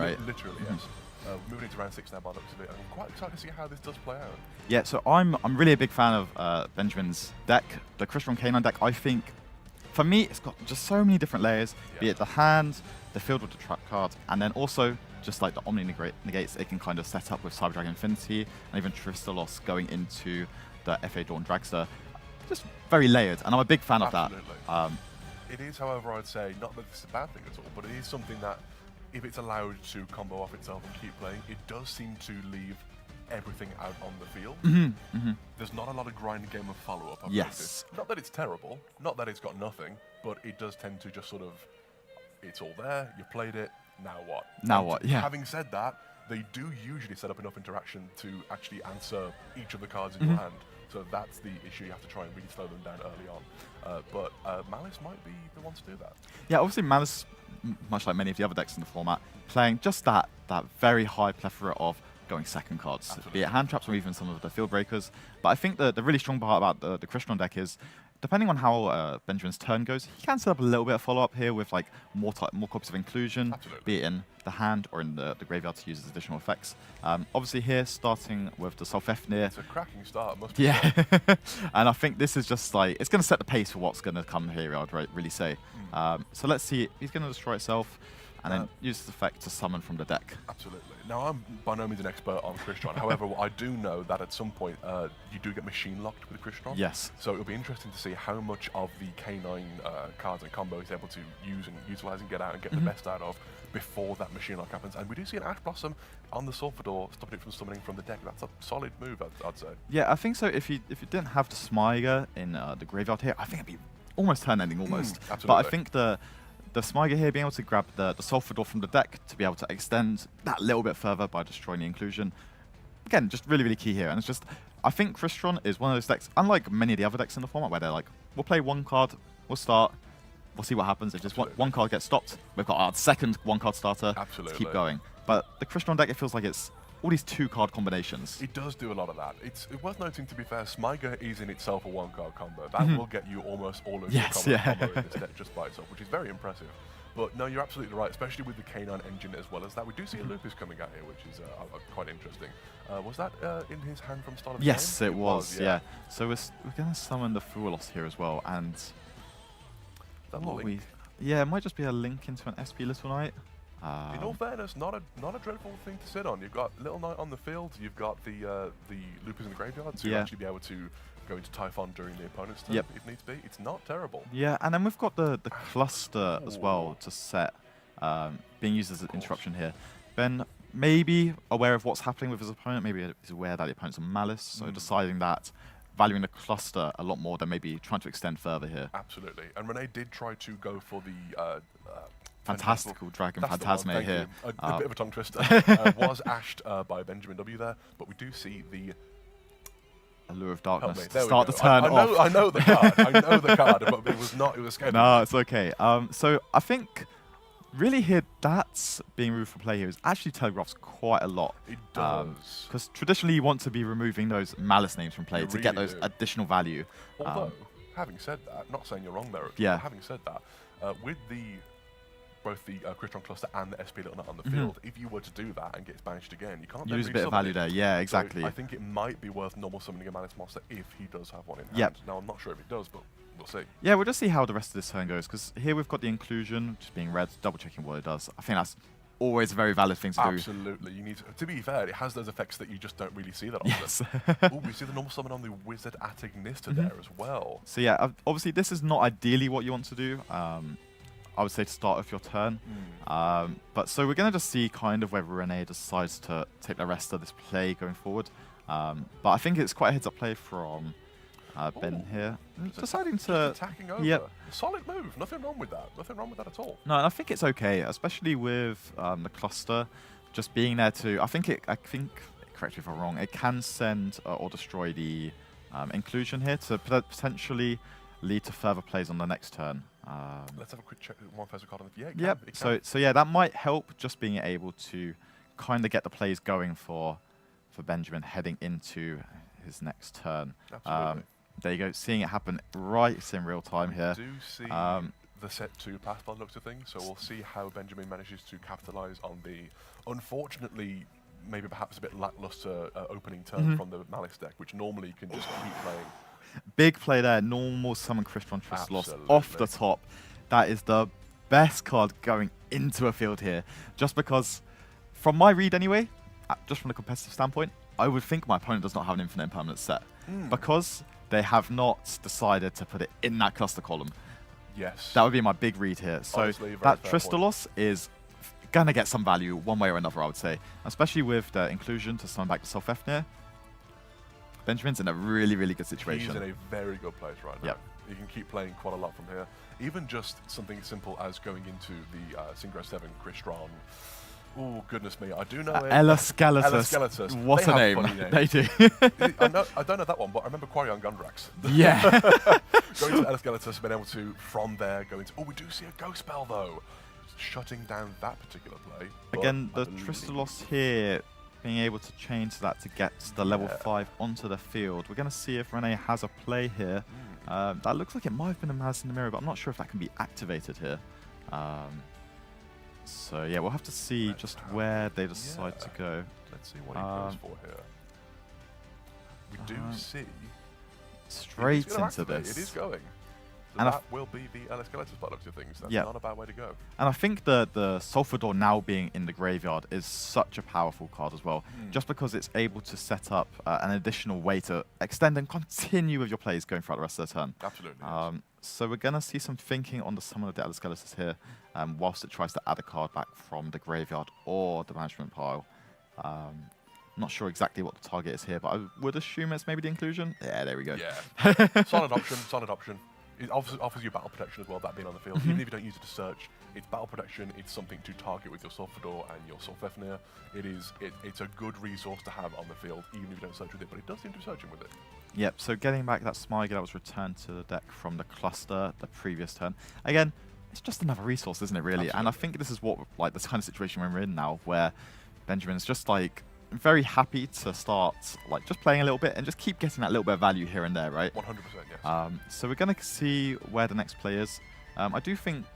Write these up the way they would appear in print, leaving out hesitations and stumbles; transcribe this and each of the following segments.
right? Literally, yes. Moving into round 6 now by the looks of it. I'm quite excited to see how this does play out. Yeah, so I'm really a big fan of Benjamin's deck. The CRYSTON Canine deck, I think, for me, it's got just so many different layers, be it the hand, the field with the trap cards, and then also just like the Omni Negates, it can kind of set up with Cyber Dragon Infinity, and even Tristalos going into the FA Dawn Dragster. Just very layered, and I'm a big fan of that. It is, however, I'd say, not that this is a bad thing at all, but it is something that, if it's allowed to combo off itself and keep playing, it does seem to leave everything out on the field. There's not a lot of grind game of follow-up. Yes. Not that it's terrible, not that it's got nothing, but it does tend to just sort of, it's all there, you played it, now what? Now what, yeah. Having said that, they do usually set up enough interaction to actually answer each of the cards in your hand. So that's the issue. You have to try and really slow them down early on. But Malice might be the one to do that. Yeah, obviously Malice, much like many of the other decks in the format, playing just that very high plethora of going second cards, be it hand traps or even some of the field breakers. But I think the really strong part about the CRYSTON deck is, depending on how Benjamin's turn goes, he can set up a little bit of follow-up here with like more copies of inclusion, be it in the hand or in the graveyard to use as additional effects. Obviously here, starting with the Solfefnir. It's a cracking start, must be. Yeah, and I think this is just like, it's going to set the pace for what's going to come here, I'd really say. So let's see, he's going to destroy itself, and then use this effect to summon from the deck. Absolutely. Now, I'm by no means an expert on CRYSTON. However, I do know that at some point you do get machine locked with CRYSTON. Yes. So it'll be interesting to see how much of the K9 cards and combo he's able to use and utilize and get out and get the best out of before that machine lock happens. And we do see an Ash Blossom on the Sulfador, stopping it from summoning from the deck. That's a solid move, I'd say. Yeah, I think so. If you didn't have the Smyger in the graveyard here, I think it'd be almost turn-ending, almost. Absolutely. But I think the Smyger here, being able to grab the Sulfador from the deck to be able to extend that little bit further by destroying the inclusion, again, just really, really key here. And it's just, I think CRYSTON is one of those decks, unlike many of the other decks in the format, where they're like, we'll play one card, we'll start, we'll see what happens. If just one card gets stopped, we've got our second one-card starter to keep going. But the CRYSTON deck, it feels like it's all these two-card combinations. It does do a lot of that. It's worth noting, to be fair, Smyger is in itself a one-card combo. That will get you almost all of your combo in this deck just by itself, which is very impressive. But no, you're absolutely right, especially with the K9 engine as well as that. We do see a Lupus coming out here, which is quite interesting. Was that in his hand from start of the game? Yes, it was, yeah. So we're going to summon the Fuelos here as well, and yeah, it might just be a link into an SP Little Knight. In all fairness, not a dreadful thing to sit on. You've got Little Knight on the field, you've got the Lupus in the graveyard to actually be able to go into Typhon during the opponent's turn if needs be. It's not terrible. Yeah, and then we've got the cluster as well to set, being used as an interruption here. Ben maybe aware of what's happening with his opponent, maybe he's aware that the opponent's on Malice, so deciding that, valuing the cluster a lot more than maybe trying to extend further here. Absolutely. And Renee did try to go for the Fantastical Dragon Phantasme here. A bit of a tongue twister. Was ashed by Benjamin W there, but we do see the Allure of Darkness to start the turn off. I know the card. I know the card, but it was not. It was scary. No, it's okay. So I think really here, that's being removed from play here is actually telegraphs quite a lot. It does. Because traditionally you want to be removing those Malice names from play to get those additional value. Although, having said that, not saying you're wrong there. Yeah. Having said that, with both the CRYSTON cluster and the SP Little Nut on the field, if you were to do that and gets banished again, you can't use a bit of value there. Yeah, exactly. So I think it might be worth normal summoning a Malice monster if he does have one in hand. Now, I'm not sure if it does, but we'll see. Yeah, we'll just see how the rest of this turn goes, because here we've got the inclusion, just being red, double-checking what it does. I think that's always a very valid thing to do. Absolutely. You need to be fair, it has those effects that you just don't really see that often. Yes. Ooh, we see the normal summon on the Wizard at Ignista there as well. So yeah, obviously this is not ideally what you want to do. I would say to start off your turn. But so we're going to just see kind of whether Renee decides to take the rest of this play going forward. But I think it's quite a heads-up play from Ben here. Deciding to... attacking over. Solid move. Nothing wrong with that. Nothing wrong with that at all. No, and I think it's okay, especially with the cluster just being there to... I think, correct me if I'm wrong, it can send or destroy the inclusion here to potentially lead to further plays on the next turn. Let's have a quick check. One first card on the yep. So yeah, that might help, just being able to kind of get the plays going for Benjamin heading into his next turn. Absolutely. There you go, seeing it happen right in real time here. We do see the set 2 pass by the looks of things, so we'll see how Benjamin manages to capitalize on the, unfortunately, maybe perhaps a bit lackluster opening turn from the Malice deck, which normally can just keep playing. Big play there. Normal summon CRYSTON Tristlos off the top. That is the best card going into a field here. Just because, from my read anyway, just from a competitive standpoint, I would think my opponent does not have an infinite impermanence set. Because they have not decided to put it in that cluster column. Yes. That would be my big read here. So Honestly, that Tristolos is going to get some value one way or another, I would say. Especially with the inclusion to summon back to Self-Efnir. Benjamin's in a really, really good situation. He's in a very good place right now. Yep. You can keep playing quite a lot from here. Even just something simple as going into the Synchro 7 CRYSTON. Oh, goodness me. I do know Eleskeletus. What a name. They do. I don't know that one, but I remember Quarion Gundrax. Yeah. Going to Eleskeletus, being able to, from there, go into... Oh, we do see a Ghost Spell, though. Shutting down that particular play. Again, the Tristolos here, being able to change that to get the level 5 onto the field. We're going to see if Rene has a play here. That looks like it might have been a Malice in the Mirror, but I'm not sure if that can be activated here. So yeah, we'll have to see just where they decide to go. Let's see what he goes for here. We do see... Straight into this. It is going. So and that will be the Eleskeletus by the looks of things. That's not a bad way to go. And I think the Sulfador now being in the graveyard is such a powerful card as well. Just because it's able to set up an additional way to extend and continue with your plays going throughout the rest of the turn. Absolutely. So we're going to see some thinking on the summon of the Eleskeletus here, whilst it tries to add a card back from the graveyard or the management pile. I'm not sure exactly what the target is here, but I would assume it's maybe the inclusion. Yeah, there we go. Yeah. Solid option, solid option. It offers you battle protection as well, that being on the field. Even if you don't use it to search, it's battle protection. It's something to target with your Sulfador and your Self-Efnir. It's a good resource to have on the field, even if you don't search with it, but it does seem to be searching with it. Yep, so getting back that Smyger that was returned to the deck from the cluster the previous turn. Again, it's just another resource, isn't it, really? Absolutely. And I think this is what, like, this kind of situation we're in now, where Benjamin's just, like, very happy to start like just playing a little bit and just keep getting that little bit of value here and there, right? 100%, yes. So we're going to see where the next play is. I do think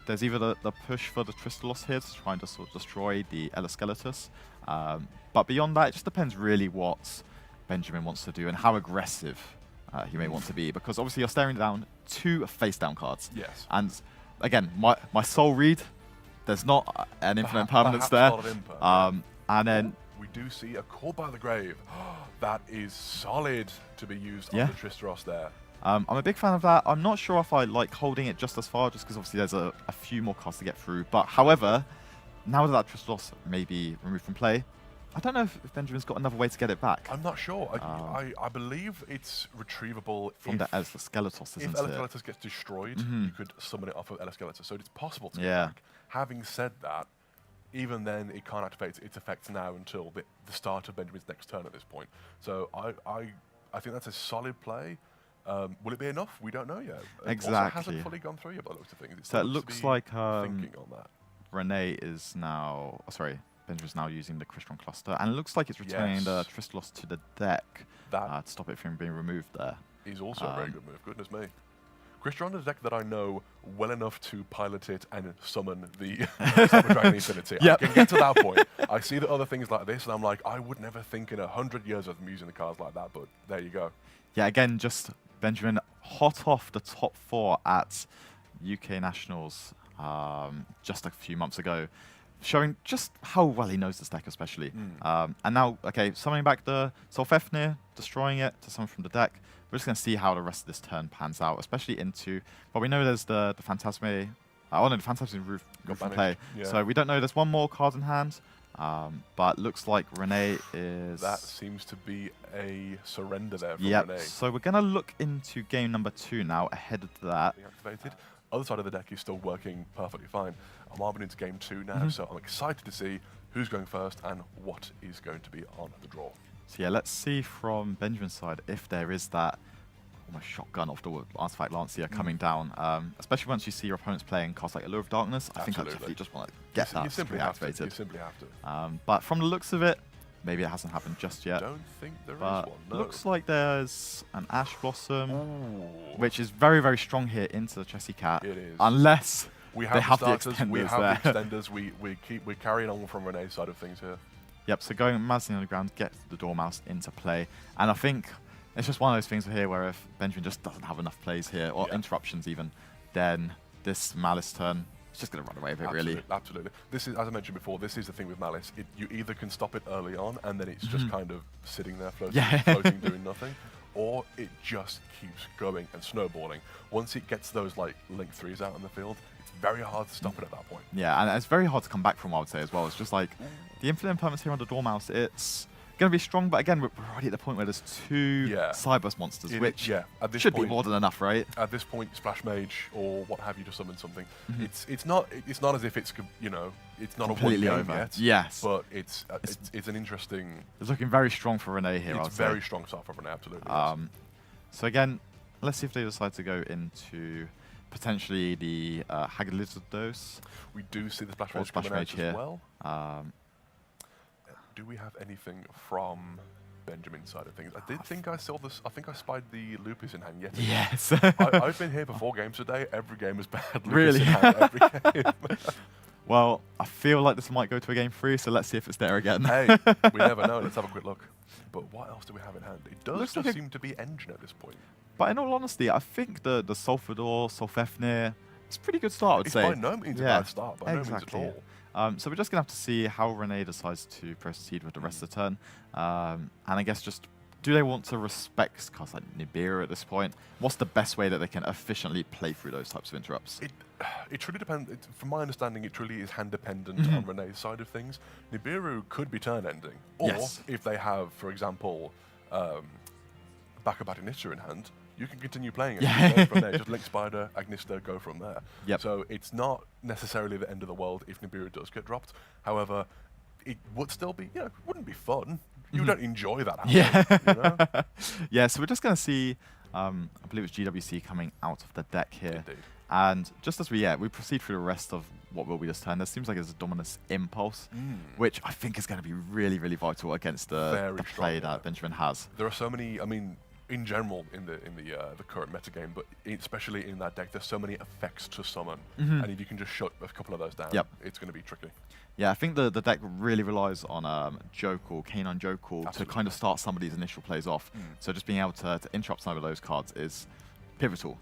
there's either the push for the Tristolos here to try and just sort of destroy the Eleskeletus. But beyond that, it just depends really what Benjamin wants to do and how aggressive he may want to be. Because obviously you're staring down 2 face-down cards. Yes. And again, my sole read, there's not an infinite impermanence there. And then... We do see a Call by the Grave. That is solid to be used on the Tristolos there. I'm a big fan of that. I'm not sure if I like holding it just as far, just because obviously there's a few more cards to get through. But however, now that Tristolos may be removed from play, I don't know if Benjamin's got another way to get it back. I'm not sure. I believe it's retrievable from the Eleskeletus, isn't it? If Eleskeletus gets destroyed, you could summon it off of Eleskeletus. So it's possible to get back. Having said that, even then, it can't activate its effects now until the start of Benjamin's next turn at this point. So I think that's a solid play. Will it be enough? We don't know yet. Exactly. Also, it hasn't fully gone through yet by the looks of things. So it looks like thinking on that. Rene is now... Oh, sorry. Benjamin's now using the CRYSTON cluster. And it looks like it's returning the Tristolos to the deck to stop it from being removed there. Is also a very good move. Goodness me. CRYSTON is a deck that I know well enough to pilot it and summon the Cyber Dragon Infinity. I can get to that point. I see the other things like this, and I'm like, I would never think in 100 years of them using the cards like that, but there you go. Yeah, again, just Benjamin hot off the top 4 at UK Nationals just a few months ago, showing just how well he knows this deck, especially. And now, okay, summoning back the Self-Efnir, destroying it to summon from the deck. We're just going to see how the rest of this turn pans out, especially into... Well, we know there's the Phantasme... oh, no, the Phantasme Roof from play. Yeah. So we don't know. There's one more card in hand, but looks like Rene is... That seems to be a surrender there from Rene. So we're going to look into game number 2 now, ahead of that. Activated. Other side of the deck is still working perfectly fine. I'm moving into game 2 now, so I'm excited to see who's going first and what is going to be on the draw. So yeah, let's see from Benjamin's side if there is that almost shotgun off the Artifact Lancier coming down. Especially once you see your opponents playing cards like Allure of Darkness, I think I definitely just want to get that activated. You simply have to. But from the looks of it, maybe it hasn't happened just yet. Don't think there is But one, no. looks like there's an Ash Blossom, Ooh. which is very, very strong here into the Chessy Cat. It is. Unless We they have the starters, extenders we have there. the extenders. We're carrying on from Renee's side of things here. Yep, so going Mazin on the ground gets the Dormouse into play. And I think it's just one of those things here where if Benjamin just doesn't have enough plays here, or interruptions even, then this Malice turn is just going to run away with it, really. Absolutely. This is, as I mentioned before, this is the thing with Malice. You either can stop it early on, and then it's just kind of sitting there floating, doing nothing, or it just keeps going and snowballing. Once it gets those like link 3s out on the field, it's very hard to stop it at that point. Yeah, and it's very hard to come back from, I would say, as well. It's just like the infinite impermanence here on the Dormouse, it's going to be strong, but again, we're already at the point where there's 2 Cyberburst monsters, which at this should point, be more than enough, right? At this point, Splash Mage or what have you to summon something. It's not as if it's, you know, it's not completely a one game over. yet. Yes, but it's an interesting. It's looking very strong for Renee here. It's very strong start for Renee, absolutely. So again, let's see if they decide to go into potentially the Hagelidos. We do see the Splash Mage coming out here as well. Do we have anything from Benjamin's side of things? I did think I saw this. I think I spied the Lupus in hand yet again. Yes. I've been here for 4 games today. Every game has bad Lupus Really? in hand. Every game. Well, I feel like this might go to a game 3, so let's see if it's there again. Hey, we never know. Let's have a quick look. But what else do we have in hand? It does just seem to be Engine at this point. But in all honesty, I think the Sulfador, Sulfefnir, it's a pretty good start, I would say. It's by no means a bad start, by no means at all. So we're just going to have to see how Renee decides to proceed with the rest of the turn. And I guess just, do they want to respect cards like Nibiru at this point? What's the best way that they can efficiently play through those types of interrupts? It truly depends. From my understanding, it truly is hand dependent on Renee's side of things. Nibiru could be turn ending. Or if they have, for example, Backup Agnista in hand, you can continue playing it go from there. Just Link Spider, Agnista, go from there. So it's not necessarily the end of the world if Nibiru does get dropped. However, it would still be, it wouldn't be fun. You don't enjoy that happening, you know? Yeah, so we're just going to see, I believe it's GWC coming out of the deck here. Indeed. And just as we proceed through the rest of what will be this turn, there seems like there's a Dominus Impulse, which I think is going to be really, really vital against the play that Benjamin has. There are so many, I mean, in general in the current metagame, but especially in that deck, there's so many effects to summon, and if you can just shut a couple of those down, it's going to be tricky. Yeah, I think the deck really relies on Jokul, Canine Jokul, to kind of start some of these initial plays off. So just being able to interrupt some of those cards is pivotal,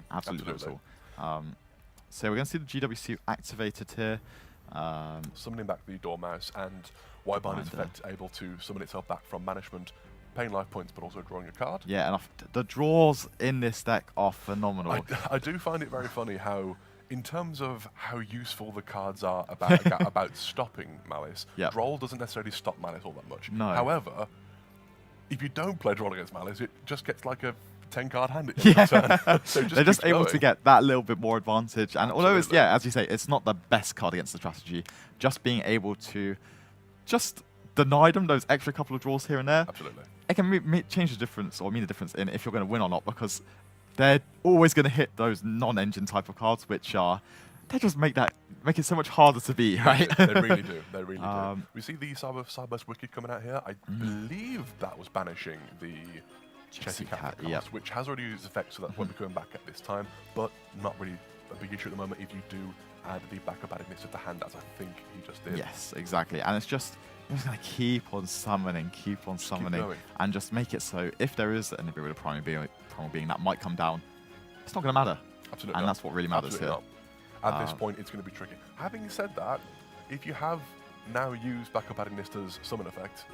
absolutely pivotal. So we're going to see the GWC activated here. Summoning back the Dormouse, and Wybiner's effect able to summon itself back from management, paying life points, but also drawing a card. Yeah, and the draws in this deck are phenomenal. I do find it very funny how, in terms of how useful the cards are about stopping Malice, Droll doesn't necessarily stop Malice all that much. No. However, if you don't play Droll against Malice, it just gets like a 10-card hand at the turn. So they're just able to get that little bit more advantage. And although it's, as you say, it's not the best card against the strategy, just being able to just deny them those extra couple of draws here and there. Absolutely. It can change the difference, or mean the difference in if you're going to win or not, because they're always going to hit those non-engine type of cards, which are, they just make it so much harder to beat, right? They really do. They really do. We see the Cyberburst Wicked coming out here. I believe that was banishing the Chessy Cat, which has already used effects, so that won't be coming back at this time, but not really a big issue at the moment if you do add the backup addedness at the hand, as I think he just did. Yes, exactly. And it's just, you're just going to keep on summoning, and just make it so if there is an Nibiru with a primal being that might come down, it's not going to matter. Absolutely. And that's what really matters here. At this point, it's going to be tricky. Having said that, if you have now used backup Addinista's summon effect,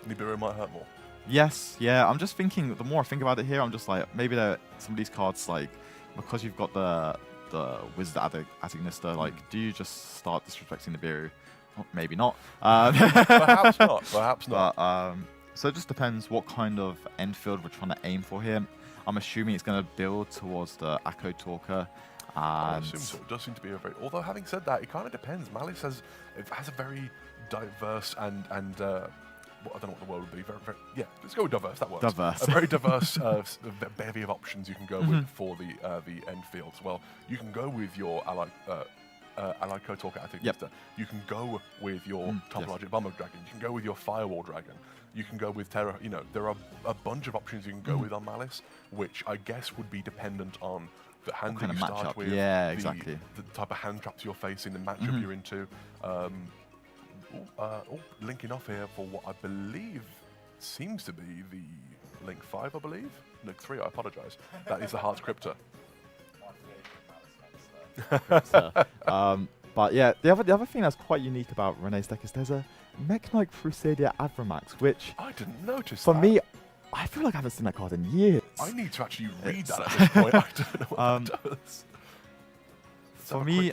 Nibiru might hurt more. Yes, yeah. I'm just thinking, the more I think about it here, I'm just like, maybe some of these cards, like, because you've got the Wizard Agnista, like, do you just start disrespecting Nibiru? Well, maybe not. Perhaps not. Perhaps not. But, so it just depends what kind of end field we're trying to aim for here. I'm assuming it's going to build towards the Echo Talker. I assume so. It does seem to be a very... Although, having said that, it kind of depends. Malice has a very diverse and I don't know what the word would be. Yeah, let's go with diverse. That works. Diverse. A very diverse bevy of options you can go with for the end fields. Well, you can go with your ally Allied Code Talker, I think, you can go with your topologic bomber dragon. You can go with your firewall dragon. You can go with Terra. You know, there are a bunch of options you can go with on Malice, which I guess would be dependent on the hand that you start with, exactly. the type of hand traps you're facing, the matchup you're into. Linking off here for what I believe seems to be the Link 5, I believe. Link 3, I apologize. That is the Hearts Crypta. But yeah, the other thing that's quite unique about Renee's deck is there's a Mech Knight Crusader Avramax, which I didn't notice for me, I feel like I haven't seen that card in years. I need to actually read that at this point. I don't know what that does. For me,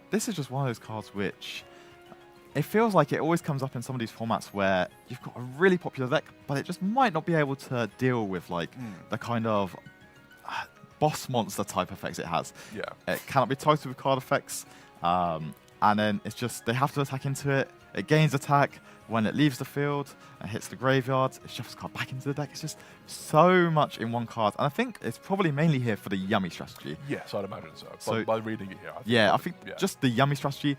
this is just one of those cards which it feels like it always comes up in some of these formats where you've got a really popular deck, but it just might not be able to deal with like the kind of boss monster type effects it has. Yeah. It cannot be tied with card effects, and then it's just they have to attack into it. It gains attack when it leaves the field and hits the graveyard. It shuffles the card back into the deck. It's just so much in one card, and I think it's probably mainly here for the yummy strategy. Yes, I'd imagine so. So by reading it here, I think just the yummy strategy.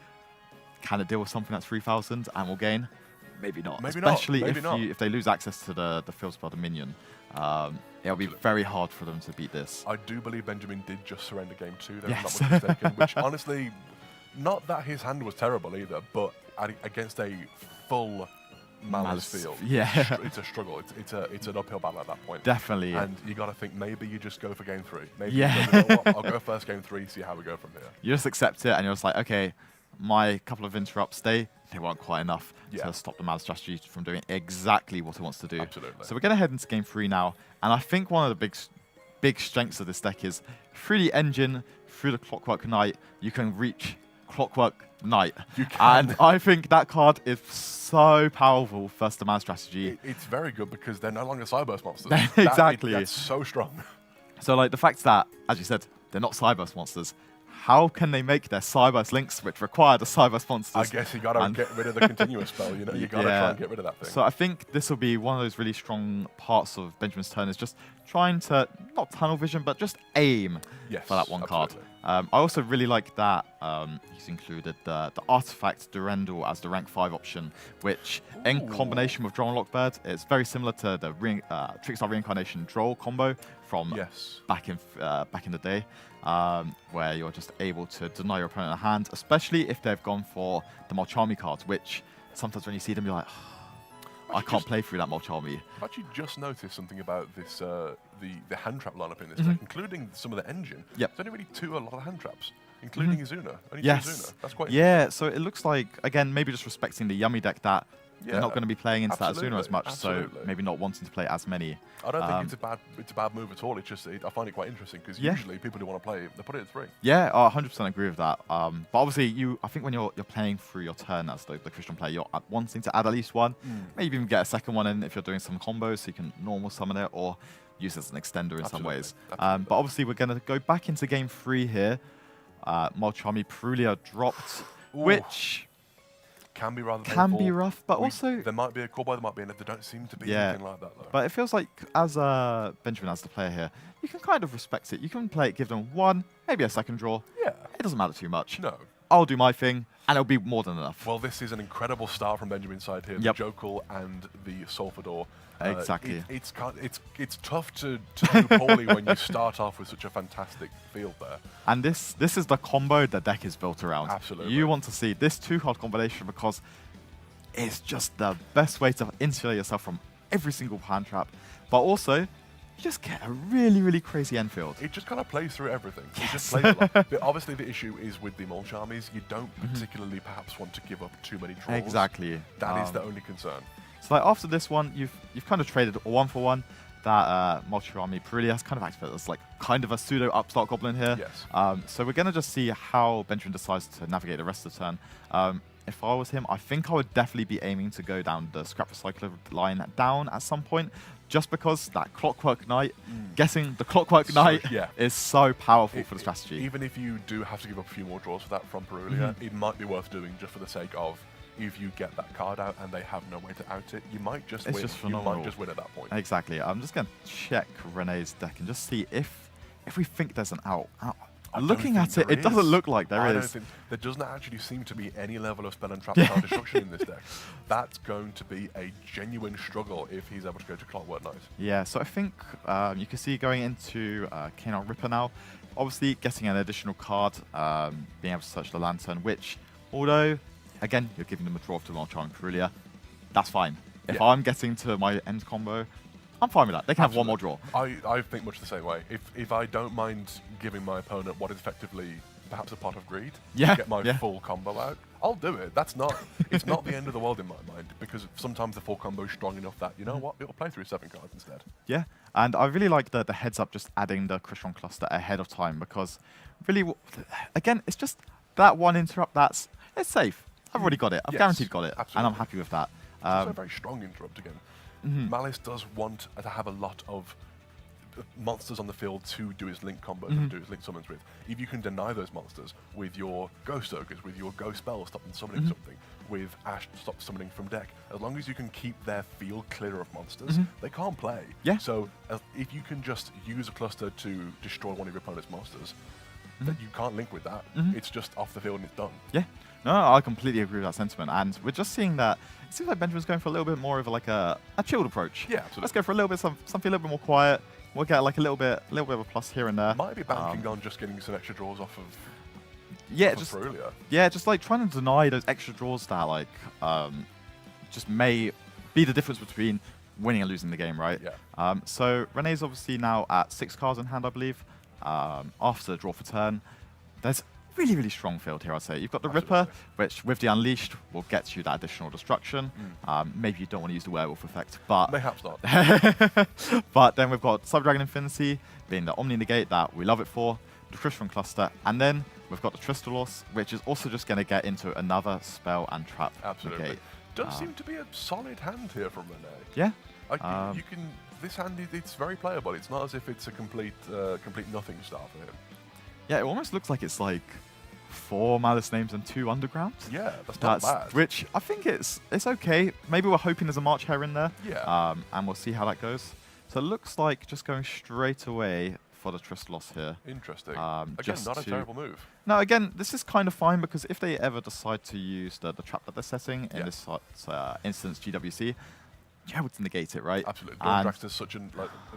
Can it deal with something that's 3,000 and will gain? Maybe not. Maybe Especially not. if they lose access to the field spell, the minion. It'll be very hard for them to beat this. I do believe Benjamin did just surrender game 2, there, if I'm not mistaken, which honestly, not that his hand was terrible either, but against a full Malice field, it's a struggle. It's an uphill battle at that point. Definitely. And you got to think maybe you just go for game 3. Maybe you know what, I'll go first game 3, see how we go from here. You just accept it, and you're just like, okay, my couple of interrupts, they weren't quite enough to stop the Malice strategy from doing exactly what it wants to do. Absolutely. So we're going to head into game 3 now, and I think one of the big strengths of this deck is through the engine, through the Clockwork Knight, you can reach Clockwork Knight. You can. And I think that card is so powerful first the mana strategy. It's very good because they're no longer Cyburst monsters. Exactly. That's so strong. So like the fact that, as you said, they're not Cyburst monsters, how can they make their Cyburst links, which require the Cyburst monsters? I guess you got to get rid of the continuous spell, you know? You got to try and get rid of that thing. So I think this will be one of those really strong parts of Benjamin's turn, is just trying to, not tunnel vision, but just aim for that one card. I also really like that he's included the Artifact Durendal as the rank 5 option, which in combination with Droll and Lockbird, it's very similar to the Trickstar Reincarnation Droll combo from back in the day. Where you're just able to deny your opponent a hand, especially if they've gone for the Mulcharmy cards, which sometimes when you see them, you're like, oh, I can't play through that Mulcharmy. I've actually just noticed something about this, the hand trap lineup in this deck, including some of the engine. There's only really a lot of hand traps, including Izuna. Only 2 Izuna. That's quite interesting. So it looks like, again, maybe just respecting the yummy deck that they're not going to be playing into that Izuna as much, so maybe not wanting to play as many. I don't think it's a bad move at all. It's just I find it quite interesting because usually people who want to play, they put it at 3. Yeah, I 100% agree with that. But obviously, I think when you're playing through your turn as the Christian player, you're wanting to add at least 1, maybe even get a second one in if you're doing some combos, so you can normal summon it or use it as an extender in some ways. But obviously, we're going to go back into game 3 here. Mulcharmy Perulia dropped, which can be rather painful. Can be rough, but also there might be a core boy, there might be another. There don't seem to be anything like that though. But it feels like as Benjamin, as the player here, you can kind of respect it. You can play it, give them 1, maybe a second draw. Yeah, it doesn't matter too much. No, I'll do my thing, and it'll be more than enough. Well, this is an incredible start from Benjamin's side here. The Jokul and the Sulfador. Exactly. It's tough to do poorly when you start off with such a fantastic field there. And this is the combo the deck is built around. Absolutely. You want to see this 2-card combination because it's just the best way to insulate yourself from every single hand trap, but also you just get a really, really crazy end field. It just kind of plays through everything. It just plays a lot. But obviously, the issue is with the Mulcharmies, you don't particularly perhaps want to give up too many draws. Exactly. That is the only concern. So like after this one, you've kind of traded a 1-for-1. That Mulcharmy Perulia has kind of acted as like kind of a pseudo upstart goblin here. Yes. So we're gonna just see how Benjamin decides to navigate the rest of the turn. If I was him, I think I would definitely be aiming to go down the Scrap Recycler line down at some point, just because that Clockwork Knight, guessing the Clockwork Knight is so powerful for the strategy. Even if you do have to give up a few more draws for that from Perulia, it might be worth doing just for the sake of, if you get that card out and they have no way to out it, you might just win. You might just win at that point. Exactly. I'm just going to check Renee's deck and just see if we think there's an out. looking at it, it doesn't look like there is. There doesn't actually seem to be any level of spell and trap card destruction in this deck. That's going to be a genuine struggle if he's able to go to Clockwork Knight. Yeah, so I think you can see going into Canine Ripper now, obviously getting an additional card, being able to search the Lantern, which, although, again, you're giving them a draw to Charm Carulia, that's fine. If I'm getting to my end combo, I'm fine with that. They can have one more draw. I think much the same way. If I don't mind giving my opponent what is effectively perhaps a pot of greed to get my full combo out, I'll do it. That's not it's not the end of the world in my mind, because sometimes the full combo is strong enough that, you know what, it'll play through 7 cards instead. Yeah, and I really like the heads up just adding the CRYSTON cluster ahead of time, because really, again, it's just that one interrupt it's safe. I've already got it. I've guaranteed got it, and I'm happy with that. It's also a very strong interrupt again. Malice does want to have a lot of monsters on the field to do his link combos and do his link summons with. If you can deny those monsters with your Ghost Ogres, with your Ghost Spell, stop them summoning something, with Ash, stop summoning from deck, as long as you can keep their field clear of monsters, they can't play. Yeah. So if you can just use a cluster to destroy one of your opponent's monsters, that you can't link with that. It's just off the field and it's done. Yeah. No, I completely agree with that sentiment, and we're just seeing that it seems like Benjamin's going for a little bit more of like a chilled approach. Yeah, absolutely. Let's go for a little bit something a little bit more quiet. We'll get like a little bit of a plus here and there. Might be banking on just getting some extra draws off of Carulia. Yeah, just like trying to deny those extra draws that like just may be the difference between winning and losing the game, right? Yeah. So Renee's obviously now at 6 cards in hand, I believe. After the draw for turn, there's really, really strong field here, I'd say. You've got the Ripper, which with the Unleashed will get you that additional destruction. Maybe you don't want to use the Werewolf effect, but... Perhaps not. But then we've got Cyber-Dragon Infinity, being the Omni Negate that we love it for, the CRYSTON Cluster, and then we've got the Tristalos, which is also just going to get into another spell and trap negate. Does seem to be a solid hand here from Renee. Yeah. Like, you can... This hand, it's very playable. It's not as if it's a complete nothing star for him. Yeah, it almost looks like it's like 4 Malice names and 2 Underground. Yeah, that's not bad. Which I think it's okay. Maybe we're hoping there's a March Hare in there. Yeah. And we'll see how that goes. So it looks like just going straight away for the Tristalos here. Interesting. Again, not a terrible move. No, again, this is kind of fine, because if they ever decide to use the trap that they're setting, in this instance, GWC, you're able to negate it, right? Absolutely. Dawndrax is such an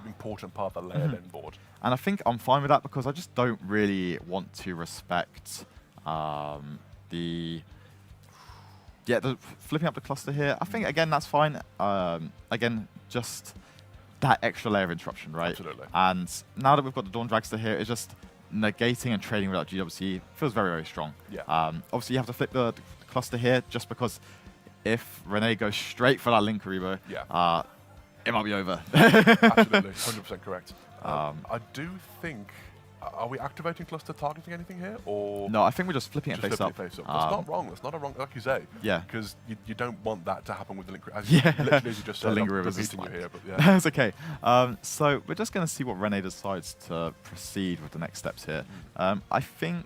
important part of the layered end board. And I think I'm fine with that, because I just don't really want to respect the flipping up the cluster here. I think, again, that's fine. Again, just that extra layer of interruption, right? Absolutely. And now that we've got the Dawndraxter here, it's just negating and trading without GWC feels very, very strong. Yeah. Obviously, you have to flip the cluster here, just because if Renee goes straight for that Link Karibo, it might be over. Absolutely, 100% correct. I do think... Are we activating cluster targeting anything here, or no? I think we're just flipping it face up. That's not wrong. That's not a wrong, like you say. Yeah. Because you don't want that to happen with the link. Literally, as you just said, I'm repeating you here, but yeah. That's okay. So we're just going to see what Renee decides to proceed with the next steps here. I think.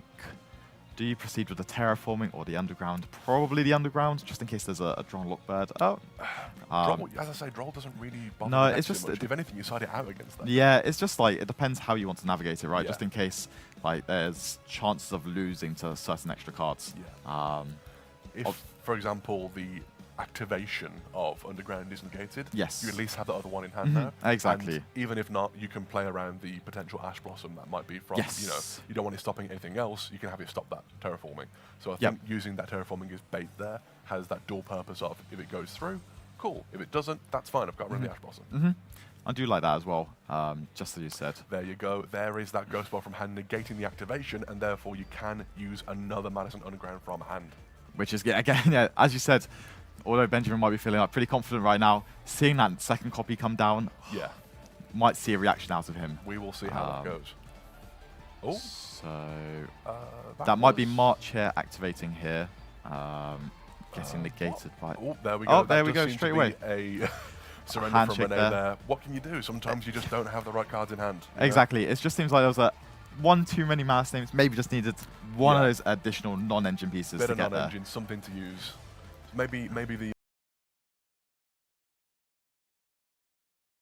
Do you proceed with the terraforming or the underground? Probably the underground, just in case there's a drawn lockbird. As I say, draw doesn't really bother no, me it's just much. If anything, you side it out against that. Yeah, it's just like, it depends how you want to navigate it, right? Yeah. Just in case like there's chances of losing to certain extra cards. Yeah. If, for example, the activation of underground is negated, you at least have the other one in hand now. Exactly. And even if not, you can play around the potential Ash Blossom that might be from, you don't want it stopping anything else, you can have it stop that terraforming. So I think using that terraforming as bait there has that dual purpose of, if it goes through, cool. If it doesn't, that's fine, I've got rid of the Ash Blossom. I do like that as well, just as you said. There you go. There is that Ghost Ball from hand negating the activation, and therefore you can use another Madison Underground from hand. Which is, again, as you said, although Benjamin might be feeling like pretty confident right now, seeing that second copy come down, might see a reaction out of him. We will see how that goes. Oh, so that might be March here activating here, getting negated by. Oh, there we go. Oh, there we go, straight away. A surrender from Renee there. What can you do? Sometimes you just don't have the right cards in hand. Exactly. It just seems like there was one too many Malice names. Maybe just needed one of those additional non-engine pieces to get there. Non-engine, something to use. Maybe the